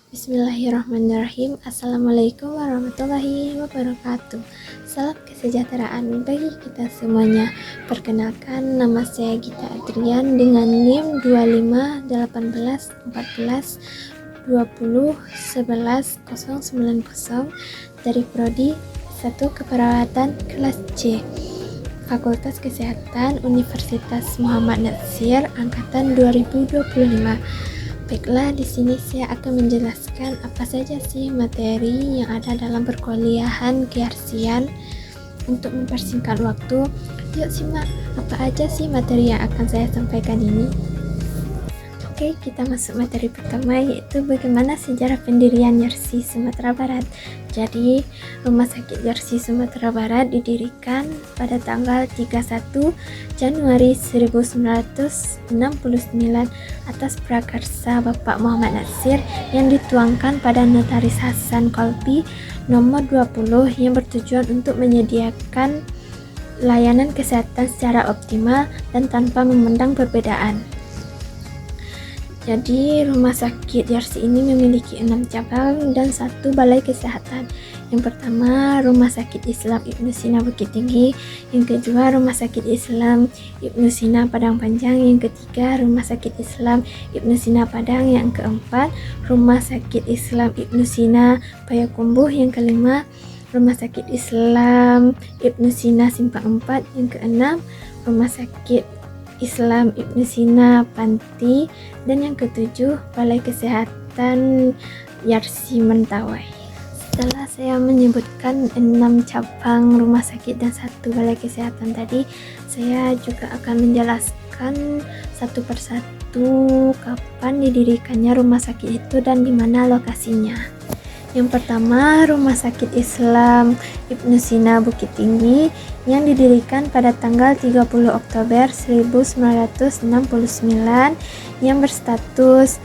Bismillahirrahmanirrahim. Assalamualaikum warahmatullahi wabarakatuh. Salam kesejahteraan bagi kita semuanya. Perkenalkan, nama saya Gita Adrian dengan NIM 25 18 14 20 11 090 dari Prodi 1 Keperawatan kelas C, Fakultas Kesehatan Universitas Muhammad Natsir angkatan 2025. Baiklah, di sini saya akan menjelaskan apa saja sih materi yang ada dalam perkuliahan kearsian. Untuk mempersingkat waktu, yuk simak apa aja sih materi yang akan saya sampaikan ini. Oke, kita masuk materi pertama, yaitu bagaimana sejarah pendirian YARSI Sumatera Barat. Jadi, Rumah Sakit YARSI Sumatera Barat didirikan pada tanggal 31 Januari 1969 atas prakarsa Bapak Muhammad Natsir yang dituangkan pada Notaris Hasan Kolpi nomor 20 yang bertujuan untuk menyediakan layanan kesehatan secara optimal dan tanpa memandang perbedaan. Jadi, Rumah Sakit YARSI ini memiliki 6 cabang dan 1 balai kesehatan. Yang pertama, Rumah Sakit Islam Ibnu Sina Bukit Tinggi. Yang kedua, Rumah Sakit Islam Ibnu Sina Padang Panjang. Yang ketiga, Rumah Sakit Islam Ibnu Sina Padang. Yang keempat, Rumah Sakit Islam Ibnu Sina Payakumbuh. Yang kelima, Rumah Sakit Islam Ibnu Sina Simpang 4. Yang keenam, Rumah Sakit Islam Ibnu Sina Panti, dan yang ketujuh, Balai Kesehatan YARSI Mentawai. Setelah saya menyebutkan 6 cabang rumah sakit dan 1 balai kesehatan tadi, saya juga akan menjelaskan satu persatu kapan didirikannya rumah sakit itu dan di mana lokasinya. Yang pertama, Rumah Sakit Islam Ibnu Sina Bukit Tinggi yang didirikan pada tanggal 30 Oktober 1969 yang berstatus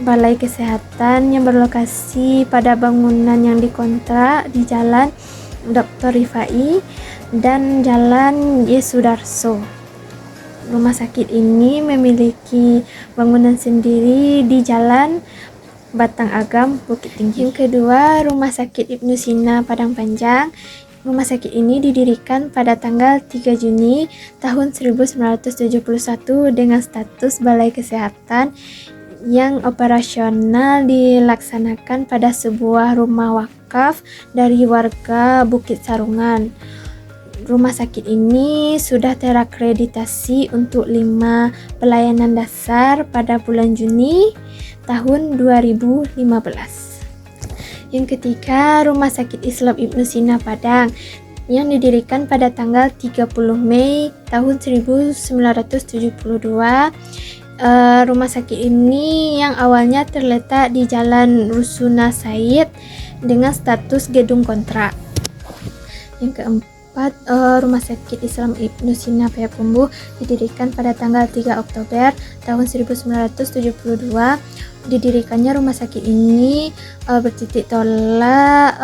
Balai Kesehatan yang berlokasi pada bangunan yang dikontrak di Jalan Dr. Rifai dan Jalan Yesudarso. Rumah sakit ini memiliki bangunan sendiri di Jalan Batang Agam, Bukit Tinggi. Yang kedua, Rumah Sakit Ibnu Sina Padang Panjang. Rumah sakit ini didirikan pada tanggal 3 Juni tahun 1971 dengan status Balai Kesehatan yang operasional dilaksanakan pada sebuah rumah wakaf dari warga Bukit Sarungan. Rumah sakit ini sudah terakreditasi untuk 5 pelayanan dasar pada bulan Juni tahun 2015. Yang ketiga, Rumah Sakit Islam Ibnu Sina Padang yang didirikan pada tanggal 30 Mei tahun 1972. Rumah sakit ini yang awalnya terletak di Jalan Rusuna Said dengan status gedung kontrak. Yang keempat, Rumah Sakit Islam Ibnu Sina Payakumbuh didirikan pada tanggal 3 Oktober tahun 1972. Didirikannya rumah sakit ini bertitik tolak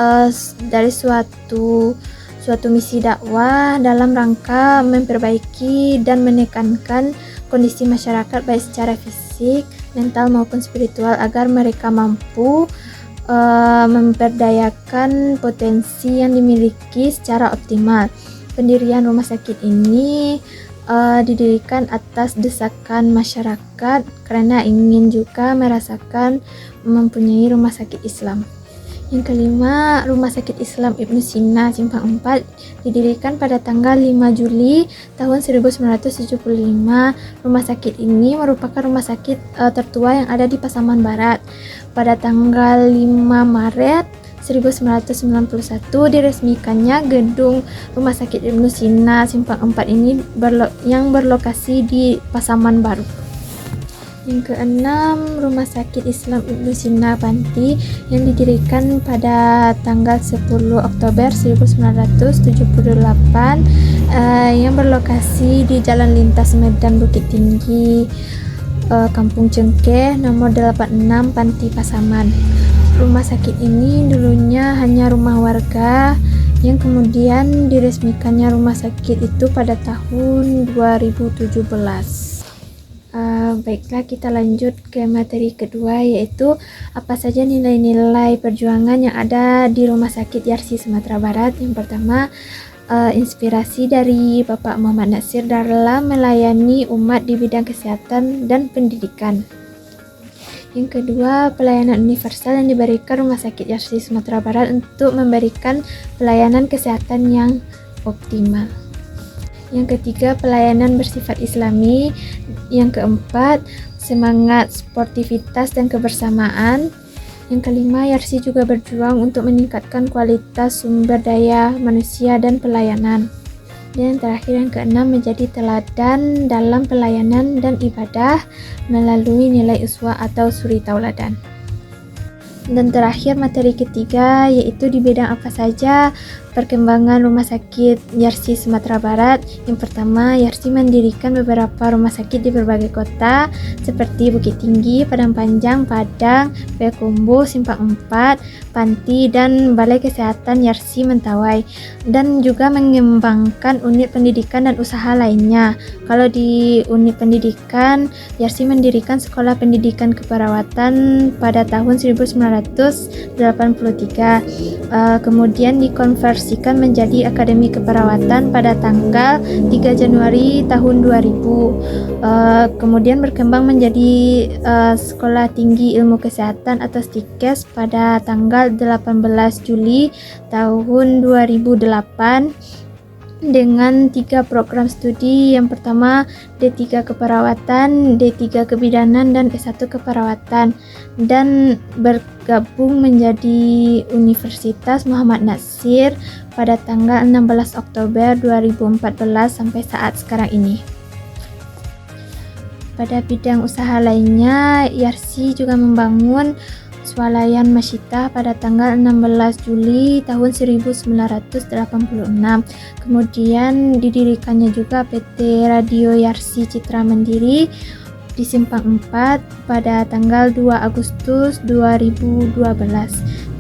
dari suatu misi dakwah dalam rangka memperbaiki dan menekankan kondisi masyarakat baik secara fisik, mental maupun spiritual agar mereka mampu memberdayakan potensi yang dimiliki secara optimal. Pendirian rumah sakit ini didirikan atas desakan masyarakat karena ingin juga merasakan mempunyai rumah sakit Islam. Yang kelima, Rumah Sakit Islam Ibnu Sina Simpang 4 didirikan pada tanggal 5 Juli tahun 1975. Rumah sakit ini merupakan rumah sakit tertua yang ada di Pasaman Barat. Pada tanggal 5 Maret 1991 diresmikannya gedung Rumah Sakit Ibnu Sina Simpang 4 ini yang berlokasi di Pasaman Baru. Yang keenam, Rumah Sakit Islam Ibnu Sina Panti yang didirikan pada tanggal 10 Oktober 1978 yang berlokasi di Jalan Lintas Medan Bukit Tinggi, Kampung Cengkeh, nomor 86, Panti Pasaman. Rumah sakit ini dulunya hanya rumah warga yang kemudian diresmikannya rumah sakit itu pada tahun 2017. Baiklah, kita lanjut ke materi kedua, yaitu apa saja nilai-nilai perjuangan yang ada di Rumah Sakit Yarsi Sumatera Barat. Yang pertama, inspirasi dari Bapak Muhammad Natsir dalam melayani umat di bidang kesehatan dan pendidikan. Yang kedua, pelayanan universal yang diberikan Rumah Sakit Yarsi Sumatera Barat untuk memberikan pelayanan kesehatan yang optimal. Yang ketiga, pelayanan bersifat Islami. Yang keempat, semangat sportivitas dan kebersamaan. Yang kelima, Yarsi juga berjuang untuk meningkatkan kualitas sumber daya manusia dan pelayanan. Dan yang terakhir, yang keenam, menjadi teladan dalam pelayanan dan ibadah melalui nilai uswah atau suri tauladan. Dan terakhir, materi ketiga, yaitu di bidang apa saja perkembangan Rumah Sakit Yarsi Sumatera Barat. Yang pertama, Yarsi mendirikan beberapa rumah sakit di berbagai kota seperti Bukit Tinggi, Padang Panjang, Padang, Payakumbuh, Simpang 4, Panti, dan Balai Kesehatan Yarsi Mentawai, dan juga mengembangkan unit pendidikan dan usaha lainnya. Kalau di unit pendidikan, Yarsi mendirikan Sekolah Pendidikan Keperawatan pada tahun 1983, kemudian dikonversikan menjadi Akademi Keperawatan pada tanggal 3 Januari tahun 2000, kemudian berkembang menjadi Sekolah Tinggi Ilmu Kesehatan atau STIKES pada tanggal 18 Juli tahun 2008 dengan 3 program studi. Yang pertama, D3 Keperawatan, D3 Kebidanan, dan S1 Keperawatan, dan bergabung menjadi Universitas Muhammad Natsir pada tanggal 16 Oktober 2014 sampai saat sekarang ini. Pada bidang usaha lainnya, Yarsi juga membangun Swalayan Masyitah pada tanggal 16 Juli tahun 1986. Kemudian didirikannya juga PT Radio Yarsi Citra Mandiri di Simpang 4 pada tanggal 2 Agustus 2012.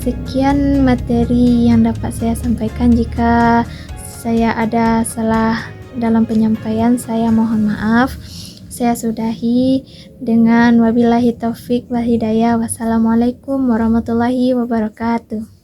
Sekian materi yang dapat saya sampaikan. Jika saya ada salah dalam penyampaian, saya mohon maaf. Saya sudahi dengan wabillahi taufik wal hidayah. Wassalamualaikum warahmatullahi wabarakatuh.